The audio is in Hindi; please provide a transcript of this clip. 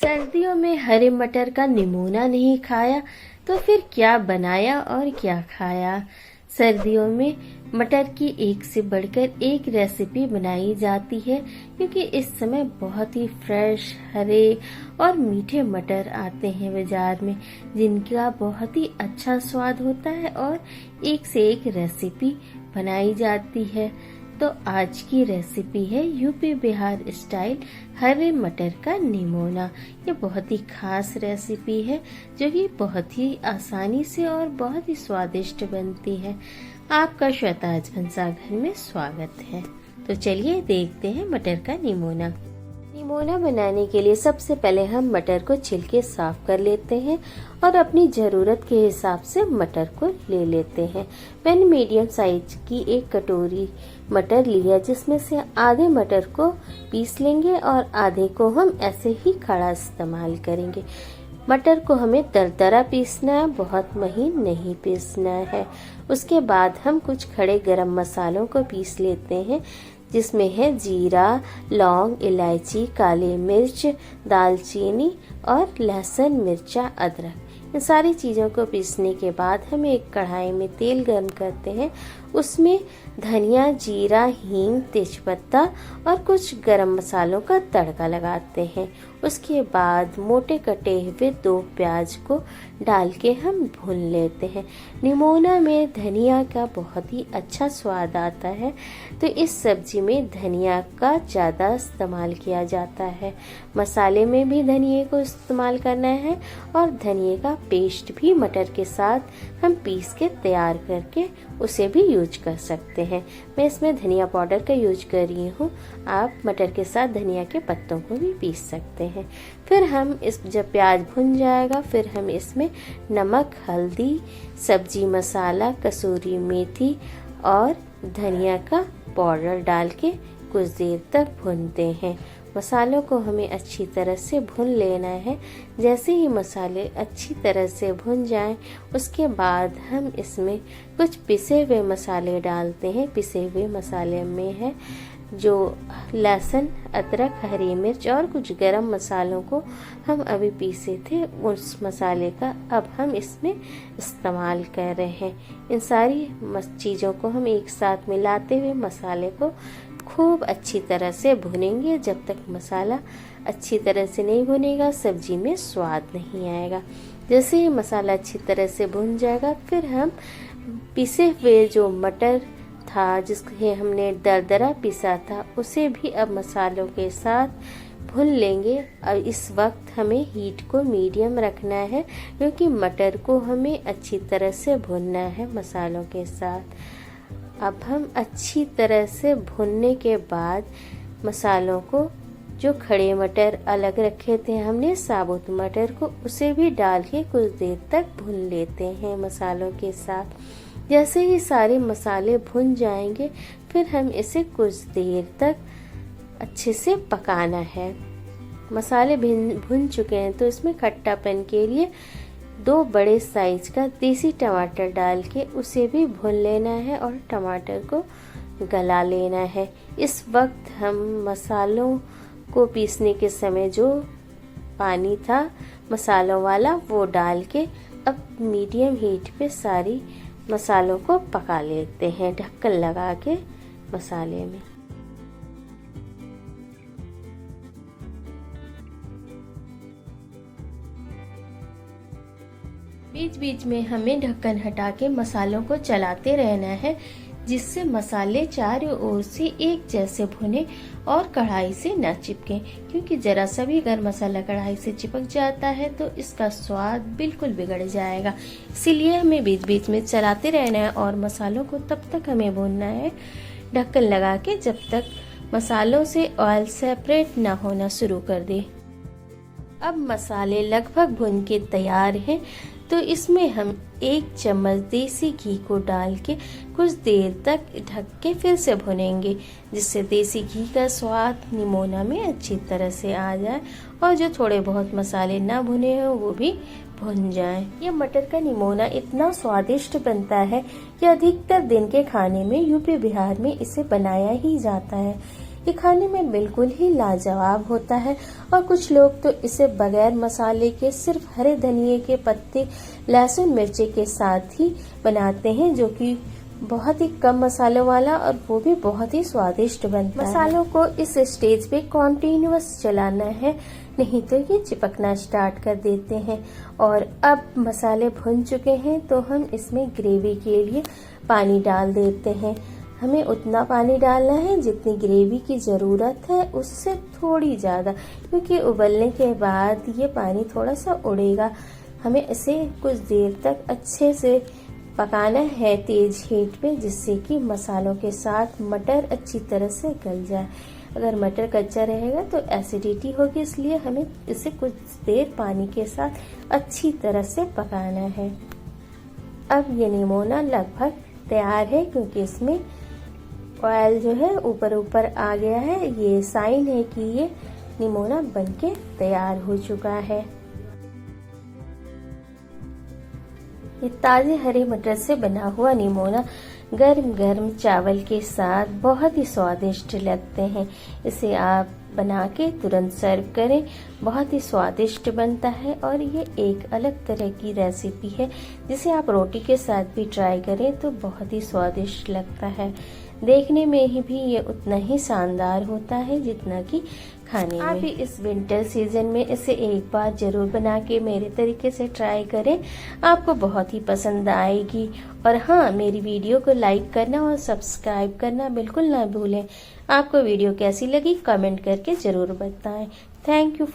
सर्दियों में हरे मटर का निमोना नहीं खाया तो फिर क्या बनाया और क्या खाया। सर्दियों में मटर की एक से बढ़कर एक रेसिपी बनाई जाती है क्योंकि इस समय बहुत ही फ्रेश हरे और मीठे मटर आते हैं बाजार में, जिनका बहुत ही अच्छा स्वाद होता है और एक से एक रेसिपी बनाई जाती है। तो आज की रेसिपी है यूपी बिहार स्टाइल हरे मटर का निमोना। ये बहुत ही खास रेसिपी है जो कि बहुत ही आसानी से और बहुत ही स्वादिष्ट बनती है। आपका श्वेताज भंसाघर में स्वागत है। तो चलिए देखते हैं मटर का निमोना। निमोना बनाने के लिए सबसे पहले हम मटर को छिलके साफ कर लेते हैं और अपनी ज़रूरत के हिसाब से मटर को ले लेते हैं। मैंने मीडियम साइज की एक कटोरी मटर लिया, जिसमें से आधे मटर को पीस लेंगे और आधे को हम ऐसे ही खड़ा इस्तेमाल करेंगे। मटर को हमें दरदरा पीसना है, बहुत महीन नहीं पीसना है। उसके बाद हम कुछ खड़े गरम मसालों को पीस लेते हैं, जिसमें है जीरा, लौंग, इलायची, काली मिर्च, दालचीनी और लहसुन, मिर्चा, अदरक। इन सारी चीज़ों को पीसने के बाद हम एक कढ़ाई में तेल गर्म करते हैं। उसमें धनिया, जीरा, हींग, तेजपत्ता और कुछ गरम मसालों का तड़का लगाते हैं। उसके बाद मोटे कटे हुए 2 प्याज को डाल के हम भून लेते हैं। निमोना में धनिया का बहुत ही अच्छा स्वाद आता है, तो इस सब्जी में धनिया का ज़्यादा इस्तेमाल किया जाता है। मसाले में भी धनिए को इस्तेमाल करना है और धनिए का पेस्ट भी मटर के साथ हम पीस के तैयार करके उसे भी यूज कर सकते हैं। मैं इसमें धनिया पाउडर का यूज कर रही हूँ। आप मटर के साथ धनिया के पत्तों को भी पीस सकते हैं। फिर हम जब प्याज भुन जाएगा, फिर हम इसमें नमक, हल्दी, सब्जी मसाला, कसूरी मेथी और धनिया का पाउडर डाल के कुछ देर तक भूनते हैं। मसालों को हमें अच्छी तरह से भून लेना है। जैसे ही मसाले अच्छी तरह से भुन जाएं, उसके बाद हम इसमें कुछ पिसे हुए मसाले डालते हैं। पिसे हुए मसाले में है जो लहसुन, अदरक, हरी मिर्च और कुछ गरम मसालों को हम अभी पीसे थे, उस मसाले का अब हम इसमें इस्तेमाल कर रहे हैं। इन सारी चीज़ों को हम एक साथ मिलाते हुए मसाले को खूब अच्छी तरह से भुनेंगे। जब तक मसाला अच्छी तरह से नहीं भुनेगा, सब्जी में स्वाद नहीं आएगा। जैसे ही मसाला अच्छी तरह से भुन जाएगा, फिर हम पिसे हुए जो मटर था, जिसके हमने दरदरा पिसा था, उसे भी अब मसालों के साथ भून लेंगे। और इस वक्त हमें हीट को मीडियम रखना है, क्योंकि मटर को हमें अच्छी तरह से भूनना है मसालों के साथ। अब हम अच्छी तरह से भुनने के बाद मसालों को, जो खड़े मटर अलग रखे थे हमने साबुत मटर को, उसे भी डाल के कुछ देर तक भून लेते हैं मसालों के साथ। जैसे ही सारे मसाले भुन जाएंगे, फिर हम इसे कुछ देर तक अच्छे से पकाना है। मसाले भुन चुके हैं तो इसमें खट्टापन के लिए 2 बड़े साइज का देसी टमाटर डाल के उसे भी भून लेना है और टमाटर को गला लेना है। इस वक्त हम मसालों को पीसने के समय जो पानी था मसालों वाला, वो डाल के अब मीडियम हीट पे सारी मसालों को पका लेते हैं, ढक्कन लगा के मसाले में। बीच बीच में हमें ढक्कन हटा के मसालों को चलाते रहना है, जिससे मसाले चारों ओर से एक जैसे भुने और कढ़ाई से न चिपके। क्योंकि जरा सा भी अगर मसाला कढ़ाई से चिपक जाता है तो इसका स्वाद बिल्कुल बिगड़ जाएगा। इसीलिए हमें बीच बीच में चलाते रहना है और मसालों को तब तक हमें भूनना है ढक्कन लगा के, जब तक मसालों से ऑयल सेपरेट ना होना शुरू कर दे। अब मसाले लगभग भुन के तैयार हैं, तो इसमें हम 1 चम्मच देसी घी को डाल के कुछ देर तक ढक के फिर से भुनेंगे, जिससे देसी घी का स्वाद निमोना में अच्छी तरह से आ जाए और जो थोड़े बहुत मसाले ना भुने हो वो भी भुन जाएं। ये मटर का निमोना इतना स्वादिष्ट बनता है कि अधिकतर दिन के खाने में यूपी बिहार में इसे बनाया ही जाता है। ये खाने में बिल्कुल ही लाजवाब होता है। और कुछ लोग तो इसे बगैर मसाले के सिर्फ हरे धनिए के पत्ते, लहसुन मिर्ची के साथ ही बनाते हैं, जो कि बहुत ही कम मसालों वाला और वो भी बहुत ही स्वादिष्ट बनता है। मसालों को इस स्टेज पे कॉन्टिन्यूअस चलाना है, नहीं तो ये चिपकना स्टार्ट कर देते हैं। और अब मसाले भुन चुके हैं तो हम इसमें ग्रेवी के लिए पानी डाल देते हैं। हमें उतना पानी डालना है जितनी ग्रेवी की ज़रूरत है, उससे थोड़ी ज़्यादा, क्योंकि उबलने के बाद ये पानी थोड़ा सा उड़ेगा। हमें इसे कुछ देर तक अच्छे से पकाना है तेज हीट पे, जिससे कि मसालों के साथ मटर अच्छी तरह से गल जाए। अगर मटर कच्चा रहेगा तो एसिडिटी होगी, इसलिए हमें इसे कुछ देर पानी के साथ अच्छी तरह से पकाना है। अब ये निमोना लगभग तैयार है, क्योंकि इसमें ऑयल जो है ऊपर ऊपर आ गया है। ये साइन है कि ये निमोना बनके तैयार हो चुका है। ये ताजे हरे मटर से बना हुआ निमोना गर्म गर्म चावल के साथ बहुत ही स्वादिष्ट लगते हैं। इसे आप बना के तुरंत सर्व करें, बहुत ही स्वादिष्ट बनता है। और ये एक अलग तरह की रेसिपी है, जिसे आप रोटी के साथ भी ट्राई करें तो बहुत ही स्वादिष्ट लगता है। देखने में ही भी ये उतना ही शानदार होता है जितना कि खाने में। आप भी इस विंटर सीजन में इसे एक बार जरूर बना के मेरे तरीके से ट्राई करें, आपको बहुत ही पसंद आएगी। और हाँ, मेरी वीडियो को लाइक करना और सब्सक्राइब करना बिल्कुल ना भूलें। आपको वीडियो कैसी लगी कमेंट करके जरूर बताएं। Thank you.